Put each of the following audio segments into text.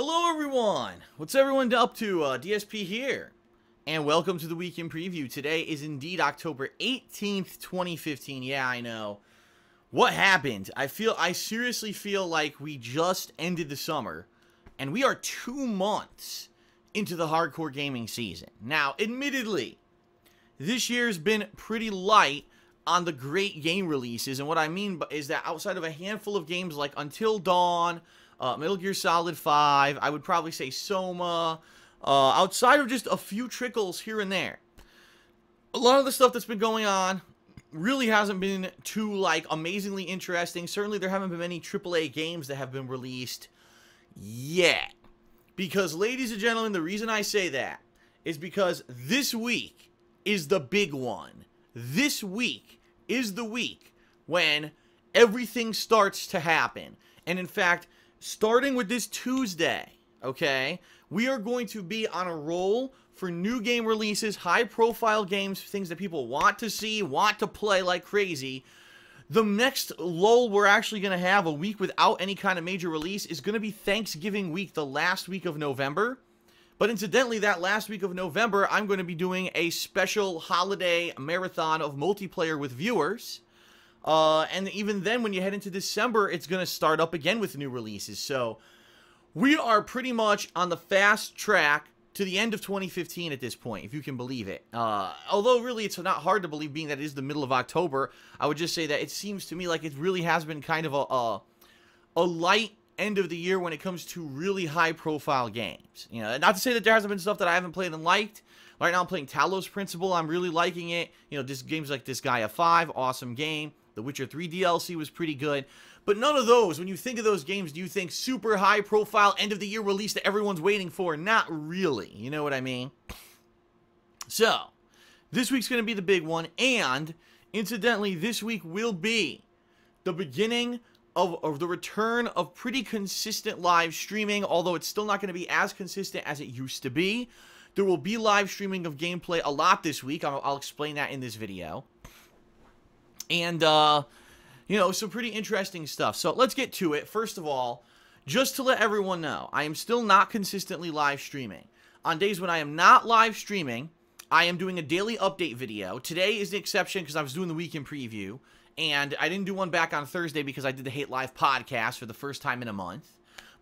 Hello everyone! What's everyone up to? DSP here. And welcome to the Week in Preview. Today is indeed October 18th, 2015. Yeah, I know. What happened? I seriously feel like we just ended the summer. And we are 2 months into the hardcore gaming season. Now, admittedly, this year's been pretty light on the great game releases. And what I mean is that outside of a handful of games like Until Dawn, Metal Gear Solid 5, I would probably say Soma, outside of just a few trickles here and there, a lot of the stuff that's been going on really hasn't been too, like, amazingly interesting. Certainly there haven't been many AAA games that have been released yet. Because, ladies and gentlemen, the reason I say that is because this week is the big one. This week is the week when everything starts to happen. And in fact, starting with this Tuesday, okay, we are going to be on a roll for new game releases, high-profile games, things that people want to see, want to play like crazy. The next lull we're actually going to have, a week without any kind of major release, is going to be Thanksgiving week, the last week of November. But incidentally, that last week of November, I'm going to be doing a special holiday marathon of multiplayer with viewers. And even then, when you head into December, it's going to start up again with new releases. So, we are pretty much on the fast track to the end of 2015 at this point, if you can believe it. Although, really, it's not hard to believe, being that it is the middle of October. I would just say that it seems to me like it really has been kind of a light end of the year when it comes to really high-profile games. You know, not to say that there hasn't been stuff that I haven't played and liked. Right now, I'm playing Talos Principle. I'm really liking it. You know, just games like Disgaea 5, awesome game. The Witcher 3 DLC was pretty good. But none of those, when you think of those games, do you think super high-profile, end-of-the-year release that everyone's waiting for? Not really. You know what I mean? So, this week's going to be the big one. And, incidentally, this week will be the beginning of the return of pretty consistent live streaming, although it's still not going to be as consistent as it used to be. There will be live streaming of gameplay a lot this week. I'll explain that in this video. And, you know, some pretty interesting stuff. So, let's get to it. First of all, just to let everyone know, I am still not consistently live streaming. On days when I am not live streaming, I am doing a daily update video. Today is the exception because I was doing the Week in Preview. And I didn't do one back on Thursday because I did the Hate Live podcast for the first time in a month.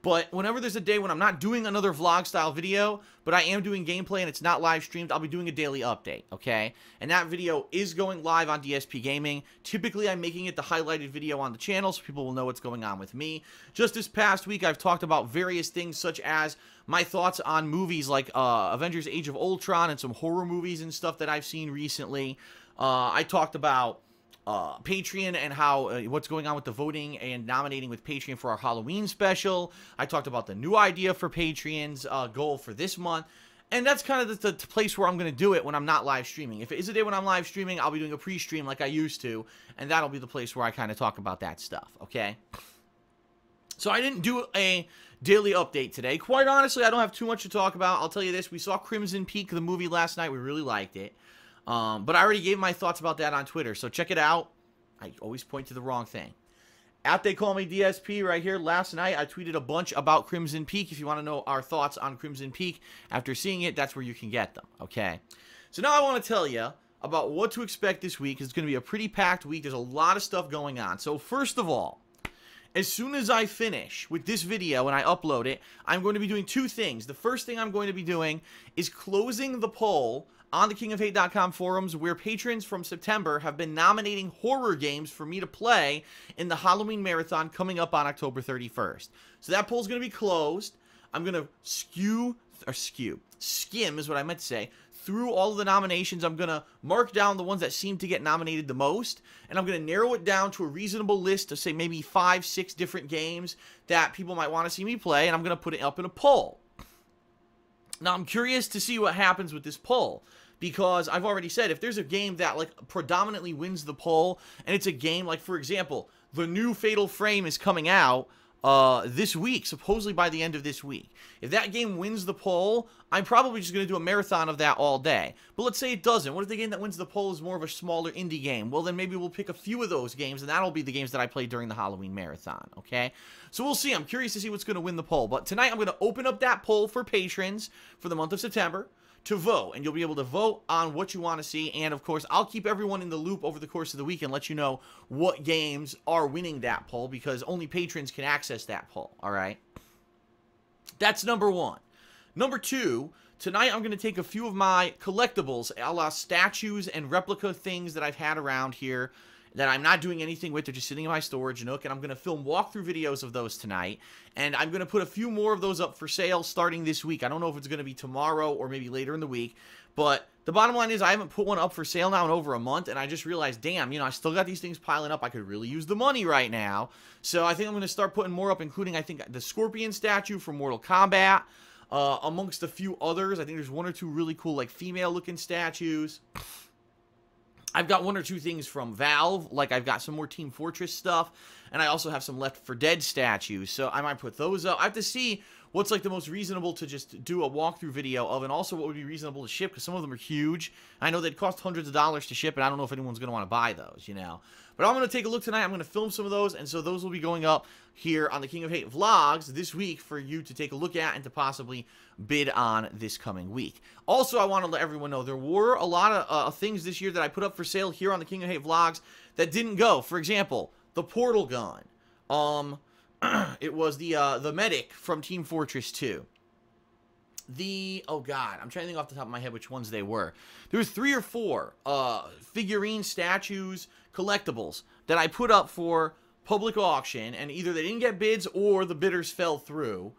But whenever there's a day when I'm not doing another vlog-style video, but I am doing gameplay and it's not live-streamed, I'll be doing a daily update, okay? And that video is going live on DSP Gaming. Typically, I'm making it the highlighted video on the channel so people will know what's going on with me. Just this past week, I've talked about various things such as my thoughts on movies like Avengers Age of Ultron and some horror movies and stuff that I've seen recently. I talked about Patreon and how what's going on with the voting and nominating with Patreon for our Halloween special. I talked about the new idea for Patreon's goal for this month. And that's kind of the place where I'm going to do it when I'm not live streaming. If it is a day when I'm live streaming, I'll be doing a pre-stream like I used to. And that'll be the place where I kind of talk about that stuff, okay? So I didn't do a daily update today. Quite honestly, I don't have too much to talk about. I'll tell you this. We saw Crimson Peak, the movie, last night. We really liked it. But I already gave my thoughts about that on Twitter, so check it out. I always point to the wrong thing. They call me DSP right here. Last night, I tweeted a bunch about Crimson Peak. If you want to know our thoughts on Crimson Peak after seeing it, that's where you can get them, okay? So now I want to tell you about what to expect this week. It's going to be a pretty packed week. There's a lot of stuff going on. So first of all, as soon as I finish with this video and I upload it, I'm going to be doing two things. The first thing I'm going to be doing is closing the poll on the KingOfHate.com forums, where patrons from September have been nominating horror games for me to play in the Halloween Marathon coming up on October 31st. So that poll's going to be closed. I'm going to skim is what I meant to say, through all of the nominations. I'm going to mark down the ones that seem to get nominated the most, and I'm going to narrow it down to a reasonable list of, say, maybe 5, 6 different games that people might want to see me play, and I'm going to put it up in a poll. Now, I'm curious to see what happens with this poll, because I've already said, if there's a game that, like, predominantly wins the poll, and it's a game, like, for example, the new Fatal Frame is coming out this week, supposedly by the end of this week. If that game wins the poll, I'm probably just going to do a marathon of that all day. But let's say it doesn't. What if the game that wins the poll is more of a smaller indie game? Well, then maybe we'll pick a few of those games, and that'll be the games that I play during the Halloween marathon, okay? So we'll see. I'm curious to see what's going to win the poll. But tonight, I'm going to open up that poll for patrons for the month of September to vote, and you'll be able to vote on what you want to see, and of course I'll keep everyone in the loop over the course of the week and let you know what games are winning that poll, because only patrons can access that poll. All right, that's number one. Number two, tonight I'm going to take a few of my collectibles, a la statues and replica things that I've had around here that I'm not doing anything with. They're just sitting in my storage nook, and I'm going to film walkthrough videos of those tonight, and I'm going to put a few more of those up for sale starting this week. I don't know if it's going to be tomorrow or maybe later in the week, but the bottom line is I haven't put one up for sale now in over a month, and I just realized, damn, you know, I still got these things piling up. I could really use the money right now, so I think I'm going to start putting more up, including, I think, the Scorpion statue from Mortal Kombat, amongst a few others. I think there's one or two really cool, like, female-looking statues. I've got one or two things from Valve, like I've got some more Team Fortress stuff, and I also have some Left 4 Dead statues, so I might put those up. I have to see what's like the most reasonable to just do a walkthrough video of, and also what would be reasonable to ship, because some of them are huge. I know they'd cost hundreds of dollars to ship, and I don't know if anyone's going to want to buy those, you know. But I'm going to take a look tonight. I'm going to film some of those, and so those will be going up here on the King of Hate vlogs this week for you to take a look at and to possibly bid on this coming week. Also, I want to let everyone know there were a lot of things this year that I put up for sale here on the King of Hate vlogs that didn't go. For example, the portal gun. It was the medic from Team Fortress 2. Oh god, I'm trying to think off the top of my head which ones they were. There was 3 or 4 figurine statues, collectibles that I put up for public auction, and either they didn't get bids or the bidders fell through.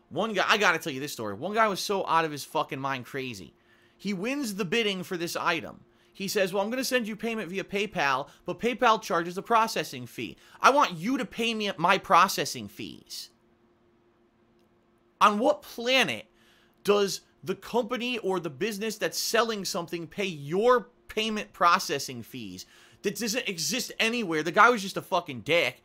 One guy, I gotta tell you this story. One guy was so out of his fucking mind crazy. He wins the bidding for this item. He says, well, I'm going to send you payment via PayPal, but PayPal charges a processing fee. I want you to pay me my processing fees. On what planet does the company or the business that's selling something pay your payment processing fees? That doesn't exist anywhere. The guy was just a fucking dick,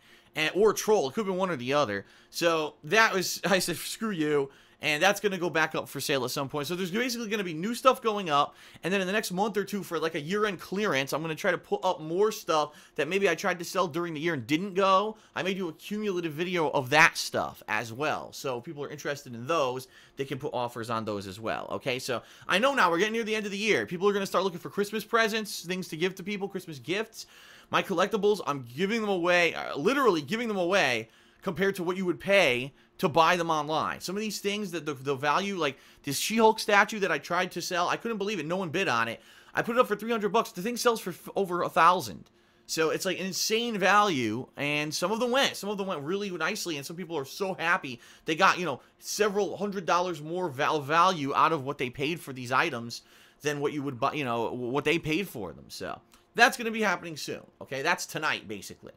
or a troll. It could have been one or the other. So that was, I said, screw you. And that's going to go back up for sale at some point. So there's basically going to be new stuff going up. And then in the next month or two for like a year-end clearance, I'm going to try to put up more stuff that maybe I tried to sell during the year and didn't go. I may do a cumulative video of that stuff as well. So if people are interested in those, they can put offers on those as well. Okay, so I know now we're getting near the end of the year. People are going to start looking for Christmas presents, things to give to people, Christmas gifts. My collectibles, I'm giving them away, literally giving them away compared to what you would pay to buy them online. Some of these things, that the value, like this She-Hulk statue that I tried to sell, I couldn't believe it. No one bid on it. I put it up for 300 bucks. The thing sells for over 1,000. So it's like an insane value, and some of them went. Some of them went really nicely, and some people are so happy. They got, you know, several $100s more value out of what they paid for these items than what you would buy, you know, what they paid for them. So that's going to be happening soon. Okay, that's tonight, basically.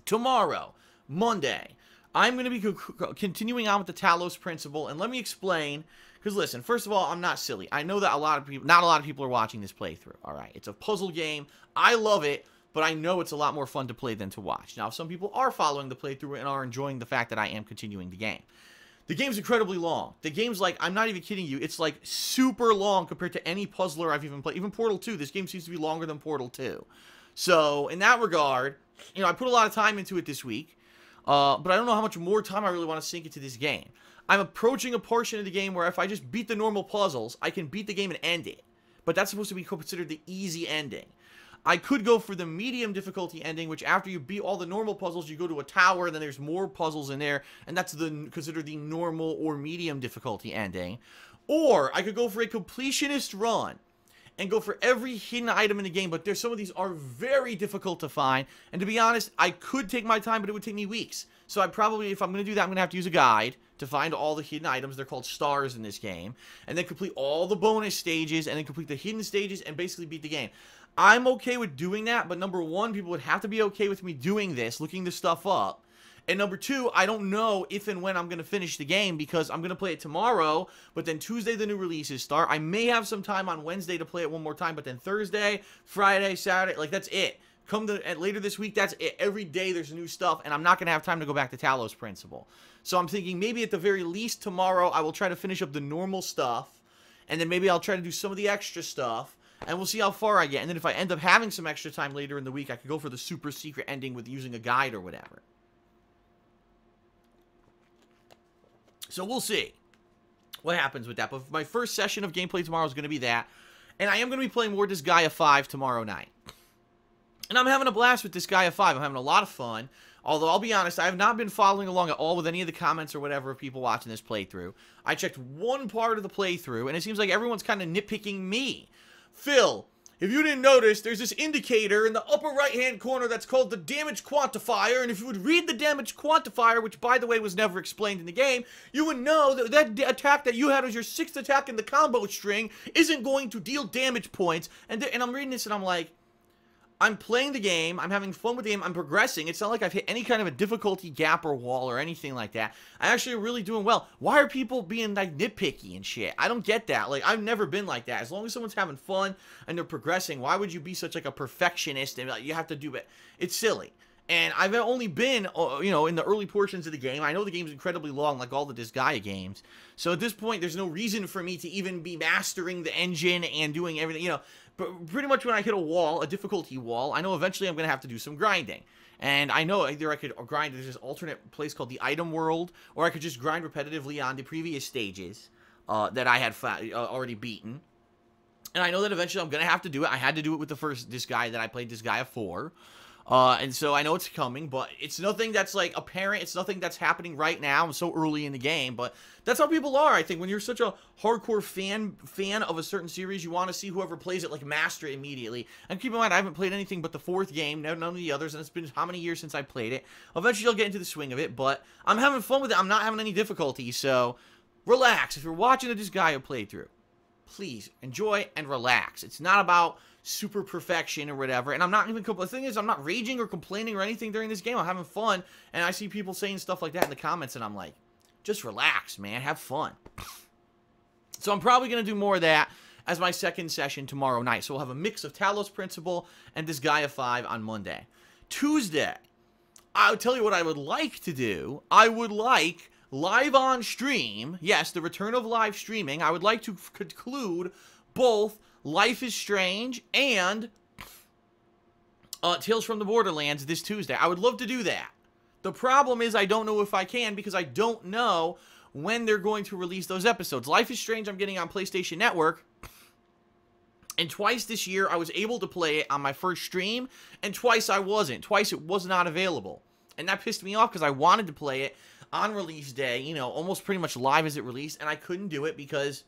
Tomorrow, Monday, I'm going to be continuing on with the Talos principle, and let me explain, because listen, first of all, I'm not silly. I know that not a lot of people are watching this playthrough, all right? It's a puzzle game. I love it, but I know it's a lot more fun to play than to watch. Now, some people are following the playthrough and are enjoying the fact that I am continuing the game. The game's incredibly long. The game's like, I'm not even kidding you, it's like super long compared to any puzzler I've even played. Even Portal 2, this game seems to be longer than Portal 2. So, in that regard, you know, I put a lot of time into it this week. But I don't know how much more time I really want to sink into this game. I'm approaching a portion of the game where if I just beat the normal puzzles, I can beat the game and end it. But that's supposed to be considered the easy ending. I could go for the medium difficulty ending, which after you beat all the normal puzzles, you go to a tower, and then there's more puzzles in there, and that's considered the normal or medium difficulty ending. Or I could go for a completionist run and go for every hidden item in the game, but some of these are very difficult to find, and to be honest, I could take my time, but it would take me weeks. So I probably, if I'm going to do that, I'm going to have to use a guide to find all the hidden items. They're called stars in this game, and then complete all the bonus stages, and then complete the hidden stages, and basically beat the game. I'm okay with doing that, but number one, people would have to be okay with me doing this, looking this stuff up. And number two, I don't know if and when I'm going to finish the game, because I'm going to play it tomorrow, but then Tuesday the new releases start. I may have some time on Wednesday to play it one more time, but then Thursday, Friday, Saturday, like that's it. later this week, that's it. Every day there's new stuff, and I'm not going to have time to go back to Talos Principle. So I'm thinking maybe at the very least tomorrow I will try to finish up the normal stuff, and then maybe I'll try to do some of the extra stuff, and we'll see how far I get. And then if I end up having some extra time later in the week, I could go for the super secret ending with using a guide or whatever. So we'll see what happens with that. But my first session of gameplay tomorrow is going to be that. And I am going to be playing more Disgaea 5 tomorrow night. And I'm having a blast with Disgaea 5. I'm having a lot of fun. Although, I'll be honest, I have not been following along at all with any of the comments or whatever of people watching this playthrough. I checked one part of the playthrough, and it seems like everyone's kind of nitpicking me. Phil, if you didn't notice, there's this indicator in the upper right-hand corner that's called the damage quantifier, and if you would read the damage quantifier, which, by the way, was never explained in the game, you would know that that attack that you had as your 6th attack in the combo string isn't going to deal damage points. And I'm reading this, and I'm like, I'm playing the game, I'm having fun with the game, I'm progressing. It's not like I've hit any kind of a difficulty gap or wall or anything like that. I actually am really doing well. Why are people being, like, nitpicky and shit? I don't get that. Like, I've never been like that. As long as someone's having fun and they're progressing, why would you be such, like, a perfectionist and, like, you have to do it? It's silly. And I've only been, you know, in the early portions of the game. I know the game's incredibly long, like all the Disgaea games. So at this point, there's no reason for me to even be mastering the engine and doing everything, you know. But pretty much when I hit a wall, a difficulty wall, I know eventually I'm going to have to do some grinding. And I know either I could grind, there's this alternate place called the Item World, or I could just grind repetitively on the previous stages that I had already beaten. And I know that eventually I'm going to have to do it. I had to do it with the first Disgaea that I played, Disgaea 4. And so I know it's coming, but it's nothing that's, like, apparent. It's nothing that's happening right now. I'm so early in the game, but that's how people are, I think. When you're such a hardcore fan of a certain series, you want to see whoever plays it, like, master it immediately. And keep in mind, I haven't played anything but the 4th game, none of the others, and it's been how many years since I played it. Eventually, I'll get into the swing of it, but I'm having fun with it. I'm not having any difficulty, so relax. If you're watching a Disgaea playthrough, please enjoy and relax. It's not about super perfection or whatever, and I'm not even, the thing is, I'm not raging or complaining or anything during this game. I'm having fun, and I see people saying stuff like that in the comments, and I'm like, just relax, man, have fun. So I'm probably going to do more of that as my second session tomorrow night. So we'll have a mix of Talos Principle and Disgaea 5 on Monday. Tuesday, I'll tell you what I would like to do. I would like live on stream, yes, the return of live streaming. I would like to conclude both Life is Strange and Tales from the Borderlands this Tuesday. I would love to do that. The problem is I don't know if I can because I don't know when they're going to release those episodes. Life is Strange I'm getting on PlayStation Network, and twice this year I was able to play it on my first stream, and twice I wasn't. Twice it was not available. And that pissed me off because I wanted to play it on release day, you know, almost pretty much live as it released, and I couldn't do it because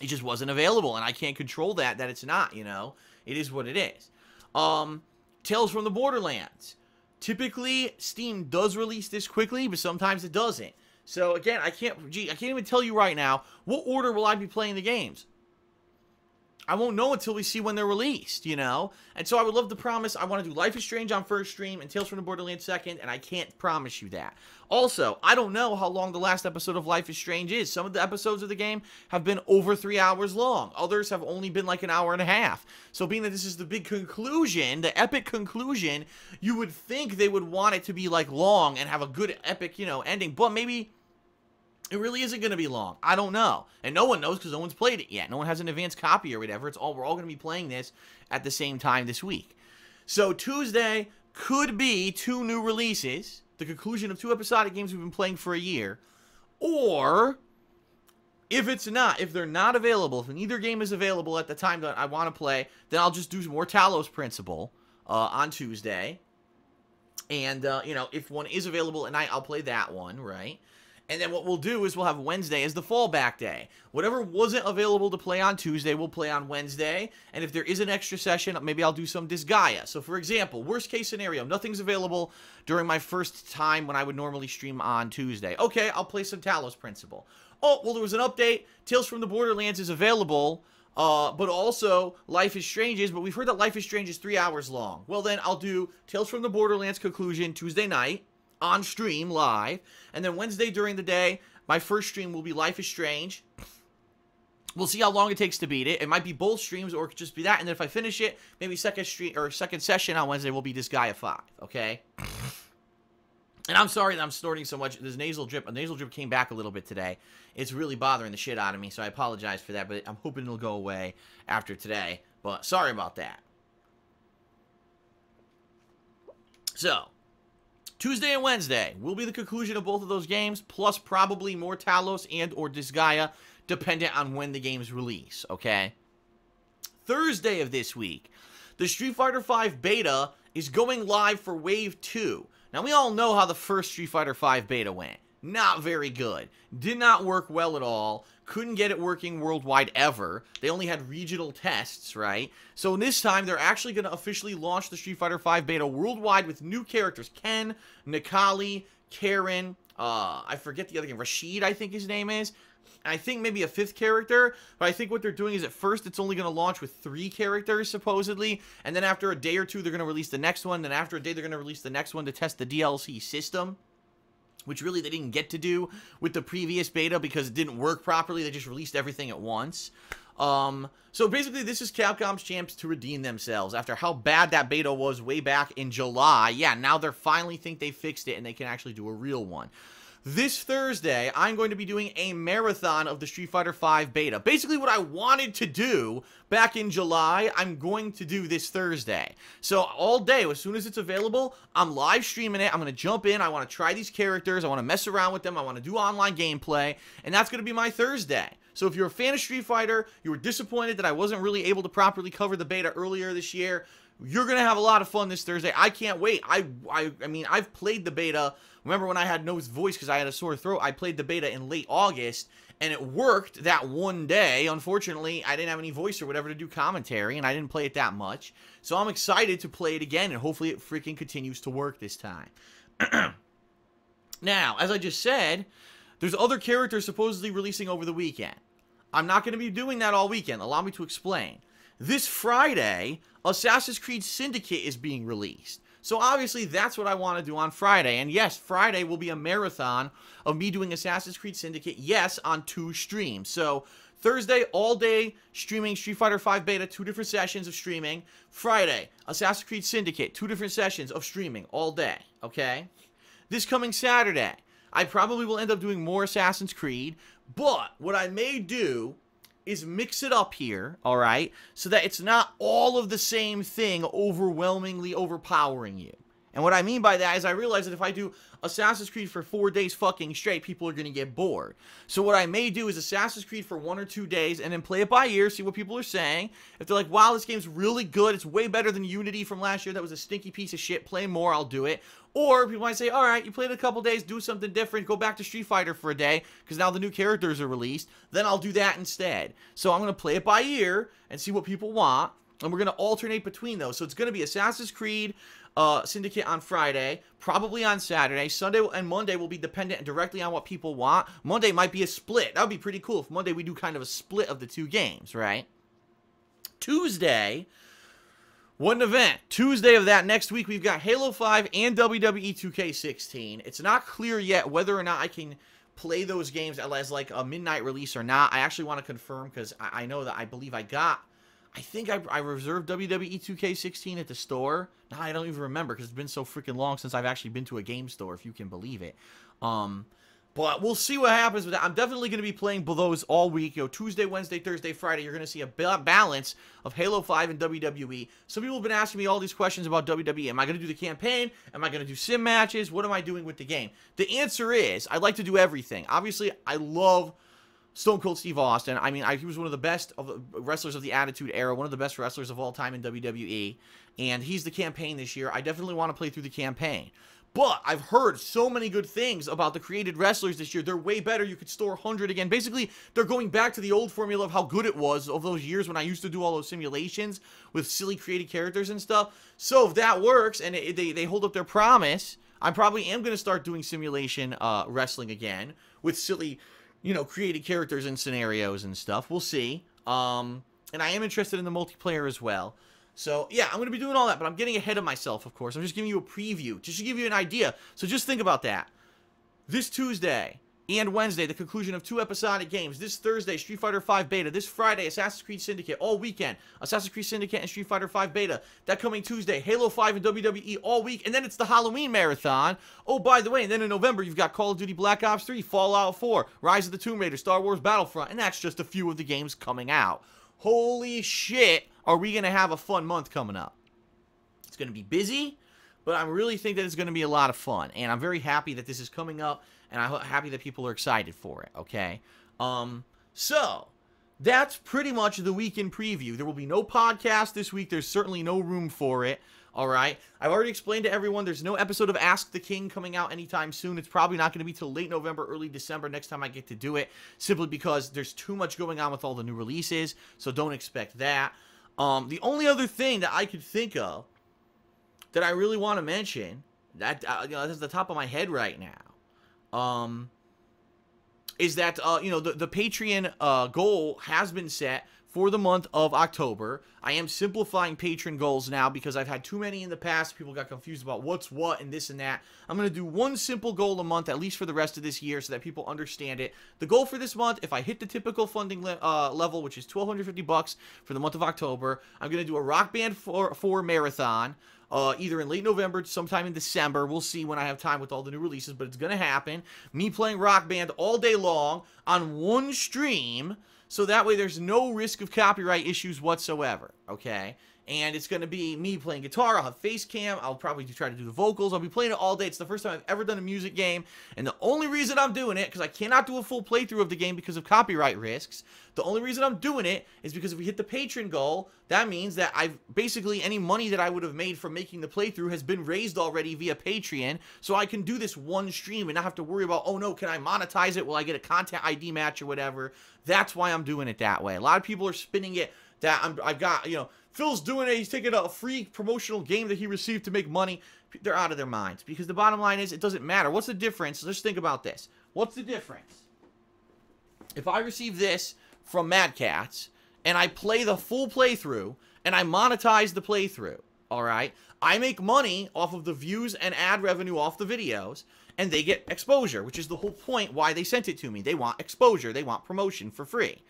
it just wasn't available, and I can't control that it's not, you know. It is what it is. Tales from the Borderlands. Typically, Steam does release this quickly, but sometimes it doesn't. So, again, I can't even tell you right now, what order will I be playing the games? I won't know until we see when they're released, you know? And so I would love to promise I want to do Life is Strange on first stream and Tales from the Borderlands second, and I can't promise you that. Also, I don't know how long the last episode of Life is Strange is. Some of the episodes of the game have been over 3 hours long. Others have only been like an hour and a half. So being that this is the big conclusion, the epic conclusion, you would think they would want it to be like long and have a good epic, you know, ending. But maybe it really isn't going to be long. I don't know. And no one knows because no one's played it yet. No one has an advanced copy or whatever. We're all going to be playing this at the same time this week. So Tuesday could be 2 new releases, the conclusion of 2 episodic games we've been playing for a year. Or, if they're not available, if neither game is available at the time that I want to play, then I'll just do more Talos Principle on Tuesday. And, you know, if one is available at night, I'll play that one, right? And then what we'll do is we'll have Wednesday as the fallback day. Whatever wasn't available to play on Tuesday, we'll play on Wednesday. And if there is an extra session, maybe I'll do some Disgaea. So, for example, worst case scenario, nothing's available during my first time when I would normally stream on Tuesday. Okay, I'll play some Talos Principle. Oh, well, there was an update. Tales from the Borderlands is available, but also Life is Strange is. But we've heard that Life is Strange is 3 hours long. Well, then I'll do Tales from the Borderlands conclusion Tuesday night on stream live, and then Wednesday during the day my first stream will be Life is Strange, We'll see how long it takes to beat it. It might be both streams, or it could just be that. And then if I finish it, maybe second session on Wednesday will be this guy at 5, okay? And I'm sorry that I'm snorting so much. This nasal drip, a nasal drip came back a little bit today. It's really bothering the shit out of me, so I apologize for that, but I'm hoping it'll go away after today. But sorry about that. So, Tuesday and Wednesday will be the conclusion of both of those games, plus probably more Talos and or Disgaea, dependent on when the games release, okay? Thursday of this week, the Street Fighter V beta is going live for Wave 2. Now, we all know how the first Street Fighter V beta went. Not very good. Did not work well at all. Couldn't get it working worldwide ever. They only had regional tests, right? So this time, they're actually going to officially launch the Street Fighter V beta worldwide with new characters. Ken, Nikali, Karen, I forget the other game. Rashid, I think his name is. I think maybe a 5th character, but I think what they're doing is at first it's only going to launch with 3 characters, supposedly, and then after a day or two, they're going to release the next one, then after a day, they're going to release the next one to test the DLC system, which really they didn't get to do with the previous beta because it didn't work properly. They just released everything at once. So basically, this is Capcom's chance to redeem themselves after how bad that beta was way back in July. Yeah, now they finally think they fixed it and they can actually do a real one. This Thursday, I'm going to be doing a marathon of the Street Fighter V beta. Basically, what I wanted to do back in July, I'm going to do this Thursday. So, all day, as soon as it's available, I'm live streaming it. I'm going to jump in. I want to try these characters. I want to mess around with them. I want to do online gameplay. And that's going to be my Thursday. So, if you're a fan of Street Fighter, you were disappointed that I wasn't really able to properly cover the beta earlier this year, you're going to have a lot of fun this Thursday. I can't wait. I mean, I've played the beta. Remember when I had no voice because I had a sore throat? I played the beta in late August, and it worked that one day. Unfortunately, I didn't have any voice or whatever to do commentary, and I didn't play it that much. So I'm excited to play it again, and hopefully it freaking continues to work this time. Now, as I just said, there's other characters supposedly releasing over the weekend. I'm not going to be doing that all weekend. Allow me to explain. This Friday, Assassin's Creed Syndicate is being released. So obviously, that's what I want to do on Friday. And yes, Friday will be a marathon of me doing Assassin's Creed Syndicate, yes, on 2 streams. So Thursday, all day, streaming Street Fighter V beta, 2 different sessions of streaming. Friday, Assassin's Creed Syndicate, 2 different sessions of streaming all day, okay? This coming Saturday, I probably will end up doing more Assassin's Creed, but what I may do is mix it up here, all right, so that it's not all of the same thing overwhelmingly overpowering you. And what I mean by that is I realize that if I do Assassin's Creed for 4 days fucking straight, people are going to get bored. So what I may do is Assassin's Creed for 1 or 2 days and then play it by ear, see what people are saying. If they're like, wow, this game's really good, it's way better than Unity from last year, that was a stinky piece of shit, play more, I'll do it. Or people might say, all right, you played it a couple days, do something different, go back to Street Fighter for a day, because now the new characters are released, then I'll do that instead. So I'm going to play it by ear and see what people want, and we're going to alternate between those. So it's going to be Assassin's Creed Syndicate on Friday, probably on Saturday. Sunday and Monday will be dependent directly on what people want. Monday might be a split. That would be pretty cool if Monday we do kind of a split of the 2 games, right? Tuesday, one event. Tuesday of that next week, we've got Halo 5 and WWE 2K16. It's not clear yet whether or not I can play those games as like a midnight release or not. I actually want to confirm because I know that I believe I think I reserved WWE 2K16 at the store. Now I don't even remember because it's been so freaking long since I've actually been to a game store, if you can believe it. But we'll see what happens with that. I'm definitely going to be playing those all week. You know, Tuesday, Wednesday, Thursday, Friday, you're going to see a balance of Halo 5 and WWE. Some people have been asking me all these questions about WWE. Am I going to do the campaign? Am I going to do sim matches? What am I doing with the game? The answer is, I'd like to do everything. Obviously, I love Stone Cold Steve Austin. I mean, he was one of the best of the wrestlers of the Attitude Era, one of the best wrestlers of all time in WWE, and he's the campaign this year. I definitely want to play through the campaign. But I've heard so many good things about the created wrestlers this year. They're way better. You could store 100 again. Basically, they're going back to the old formula of how good it was of those years when I used to do all those simulations with silly created characters and stuff. So if that works and they hold up their promise, I probably am going to start doing simulation wrestling again with silly, you know, created characters and scenarios and stuff. We'll see. And I am interested in the multiplayer as well. So, yeah, I'm going to be doing all that, but I'm getting ahead of myself, of course. I'm just giving you a preview, just to give you an idea. So just think about that. This Tuesday, and Wednesday, the conclusion of 2 episodic games. This Thursday, Street Fighter V Beta. This Friday, Assassin's Creed Syndicate. All weekend, Assassin's Creed Syndicate and Street Fighter V Beta. That coming Tuesday, Halo 5 and WWE all week. And then it's the Halloween Marathon. Oh, by the way, and then in November, you've got Call of Duty Black Ops 3, Fallout 4, Rise of the Tomb Raider, Star Wars Battlefront. And that's just a few of the games coming out. Holy shit, are we going to have a fun month coming up. It's going to be busy, but I really think that it's going to be a lot of fun. And I'm very happy that this is coming up. And I'm happy that people are excited for it, okay? So, that's pretty much the weekend preview. There will be no podcast this week. There's certainly no room for it, all right? I've already explained to everyone there's no episode of Ask the King coming out anytime soon. It's probably not going to be till late November, early December next time I get to do it, simply because there's too much going on with all the new releases, so don't expect that. The only other thing that I could think of that I really want to mention, that that's the top of my head right now, is that, the Patreon goal has been set for the month of October. I am simplifying patron goals now because I've had too many in the past. People got confused about what's what and this and that. I'm going to do one simple goal a month, at least for the rest of this year, so that people understand it. The goal for this month, if I hit the typical funding level, which is $1,250 for the month of October, I'm going to do a Rock Band 4 marathon. Either in late November, sometime in December. We'll see when I have time with all the new releases, but it's going to happen. Me playing Rock Band all day long on one stream, so that way there's no risk of copyright issues whatsoever, okay? And it's going to be me playing guitar. I'll have face cam. I'll probably try to do the vocals. I'll be playing it all day. It's the first time I've ever done a music game. And the only reason I'm doing it, because I cannot do a full playthrough of the game because of copyright risks, the only reason I'm doing it is because if we hit the patron goal, that means that I've basically any money that I would have made from making the playthrough has been raised already via Patreon. So I can do this one stream and not have to worry about, oh no, can I monetize it? Will I get a content ID match or whatever? That's why I'm doing it that way. A lot of people are spinning it that I've got, Phil's doing it. He's taking a free promotional game that he received to make money. They're out of their minds. Because the bottom line is, it doesn't matter. What's the difference? Let's think about this. What's the difference? If I receive this from Mad Catz, and I play the full playthrough, and I monetize the playthrough, alright? I make money off of the views and ad revenue off the videos, and they get exposure, which is the whole point why they sent it to me. They want exposure. They want promotion for free.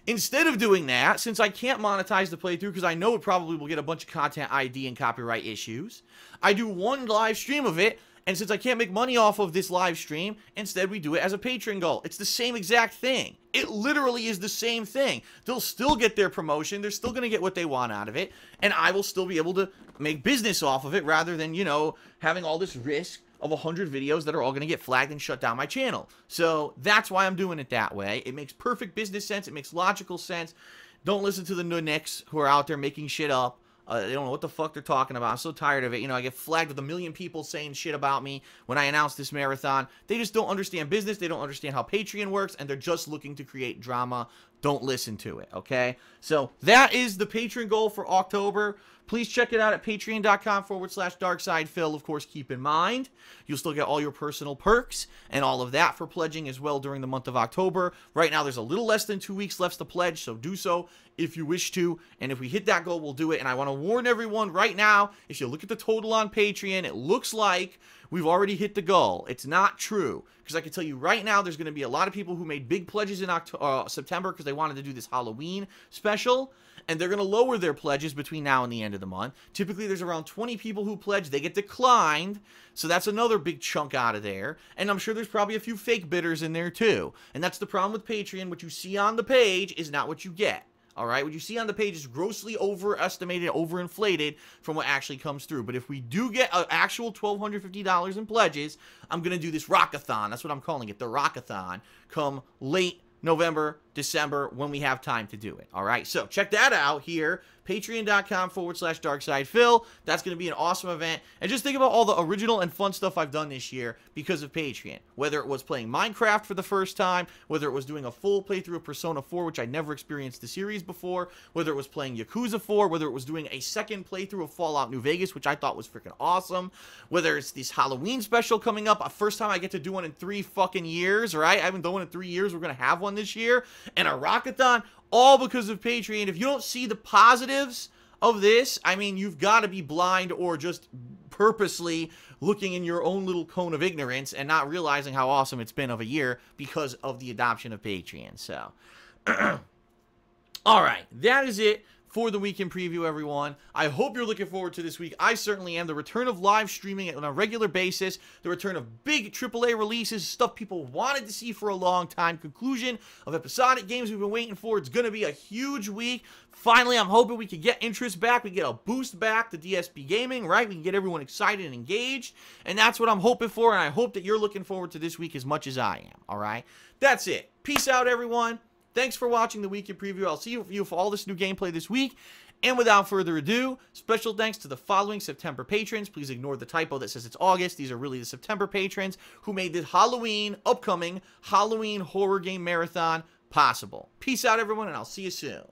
Instead of doing that, since I can't monetize the playthrough because I know it probably will get a bunch of content ID and copyright issues, I do one live stream of it, and since I can't make money off of this live stream, instead we do it as a patron goal. It's the same exact thing. It literally is the same thing. They'll still get their promotion. They're still going to get what they want out of it, and I will still be able to make business off of it rather than, having all this risk of 100 videos that are all going to get flagged and shut down my channel. So that's why I'm doing it that way. It makes perfect business sense. It makes logical sense. Don't listen to the nunix who are out there making shit up. They don't know what the fuck they're talking about. I'm so tired of it. I get flagged with 1 million people saying shit about me when I announce this marathon. They just don't understand business. They don't understand how Patreon works, and they're just looking to create drama. Don't listen to it, okay? So that is the patron goal for October. Please check it out at patreon.com/darksidephil. Of course, keep in mind, you'll still get all your personal perks and all of that for pledging as well during the month of October. Right now, there's a little less than 2 weeks left to pledge, so do so if you wish to. And if we hit that goal, we'll do it. And I want to warn everyone right now, if you look at the total on Patreon, it looks like we've already hit the goal. It's not true. Because I can tell you right now, there's going to be a lot of people who made big pledges in September because they wanted to do this Halloween special. And they're going to lower their pledges between now and the end of the month. Typically, there's around 20 people who pledge. They get declined. So that's another big chunk out of there. And I'm sure there's probably a few fake bidders in there too. And that's the problem with Patreon. What you see on the page is not what you get. Alright, what you see on the page is grossly overestimated, overinflated from what actually comes through. But if we do get an actual $1,250 in pledges, I'm going to do this Rockathon. That's what I'm calling it, the Rockathon, come late November, December, when we have time to do it. Alright, so check that out here. Patreon.com/darksidephil. That's going to be an awesome event. And just think about all the original and fun stuff I've done this year because of Patreon. Whether it was playing Minecraft for the first time, whether it was doing a full playthrough of Persona 4, which I never experienced the series before, whether it was playing Yakuza 4, whether it was doing a second playthrough of Fallout New Vegas, which I thought was freaking awesome, whether it's this Halloween special coming up, a first time I get to do one in 3 fucking years, right? I haven't done one in 3 years. We're going to have one this year. And a Rockathon, all because of Patreon. If you don't see the positives of this, I mean, you've got to be blind or just purposely looking in your own little cone of ignorance and not realizing how awesome it's been of a year because of the adoption of Patreon. So, all right, that is it for the weekend preview, everyone. I hope you're looking forward to this week. I certainly am. The return of live streaming on a regular basis, the return of big AAA releases, stuff people wanted to see for a long time, conclusion of episodic games we've been waiting for. It's going to be a huge week. Finally, I'm hoping we can get interest back. We get a boost back to DSP gaming, right? We can get everyone excited and engaged, and that's what I'm hoping for, and I hope that you're looking forward to this week as much as I am, all right? That's it. Peace out, everyone. Thanks for watching the weekend preview. I'll see you for all this new gameplay this week. And without further ado, special thanks to the following September patrons. Please ignore the typo that says it's August. These are really the September patrons who made this upcoming Halloween horror game marathon possible. Peace out, everyone, and I'll see you soon.